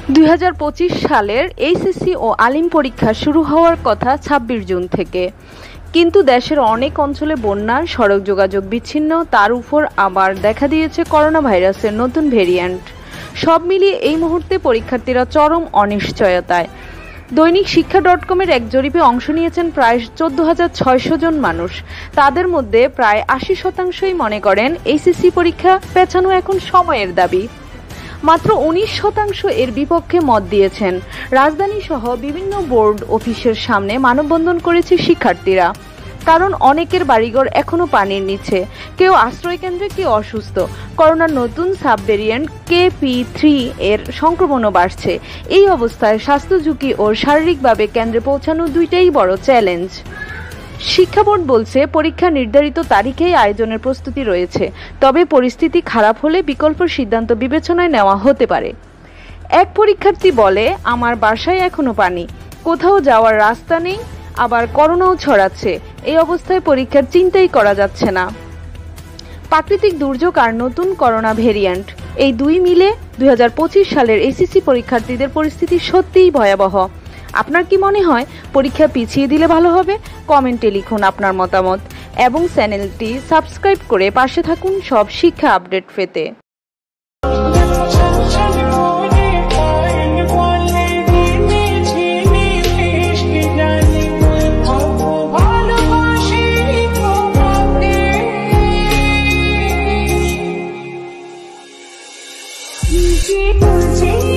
2025 সালের এইচএসসি ও আলিম পরীক্ষা শুরু হওয়ার কথা 26 জুন থেকে, কিন্তু দেশের অনেক অঞ্চলে বন্যা, সড়ক যোগাযোগ বিচ্ছিন্ন, তার উপর আবার দেখা দিয়েছে করোনা ভাইরাসের নতুন ভেরিয়েন্ট। সব মিলিয়ে এই মুহূর্তে পরীক্ষার্থীরা চরম অনিশ্চয়তায়। দৈনিক শিক্ষা .com-এর এক জরিপে অংশ নিয়েছেন প্রায় 14,600 জন মানুষ। তাদের মধ্যে প্রায় 80% মনে করেন এইচএসসি পরীক্ষা পেছানো এখন সময়ের দাবি। মাত্র 19% এর বিপক্ষে মত দিয়েছেন। রাজধানী সহ বিভিন্ন বোর্ড অফিসের সামনে মানববন্ধন করেছে শিক্ষার্থীরা। কারণ অনেকের বাড়িঘর এখনো পানির নিচে, কেউ আশ্রয়কেন্দ্রে, কেউ অসুস্থ। করোনার নতুন সাব ভেরিয়েন্ট KP.3 এর সংক্রমণও বাড়ছে। এই অবস্থায় স্বাস্থ্য ঝুঁকি ও শারীরিকভাবে কেন্দ্রে পৌঁছানো দুইটাই বড় চ্যালেঞ্জ। শিক্ষা বোর্ড বলছে পরীক্ষা নির্ধারিত তারিখেই আয়োজনের প্রস্তুতি রয়েছে, তবে পরিস্থিতি খারাপ হলে বিকল্প সিদ্ধান্ত বিবেচনায় নেওয়া হতে পারে। এক পরীক্ষার্থী বলে, আমার বাসায় এখনো পানি, কোথাও যাওয়ার রাস্তা নেই, আবার করোনাও ছড়াচ্ছে। এই অবস্থায় পরীক্ষার চিন্তাই করা যাচ্ছে না। প্রাকৃতিক দুর্যোগ আর নতুন করোনা ভেরিয়েন্ট, এই দুই মিলে 2025 সালের এইচএসসি পরীক্ষার্থীদের পরিস্থিতি সত্যিই ভয়াবহ। আপনার কি মনে হয় পরীক্ষা পিছিয়ে দিলে ভালো হবে? কমেন্টে লিখুন আপনার মতামত এবং চ্যানেলটি সাবস্ক্রাইব করে পাশে থাকুন সব শিক্ষা আপডেট পেতে। मुझे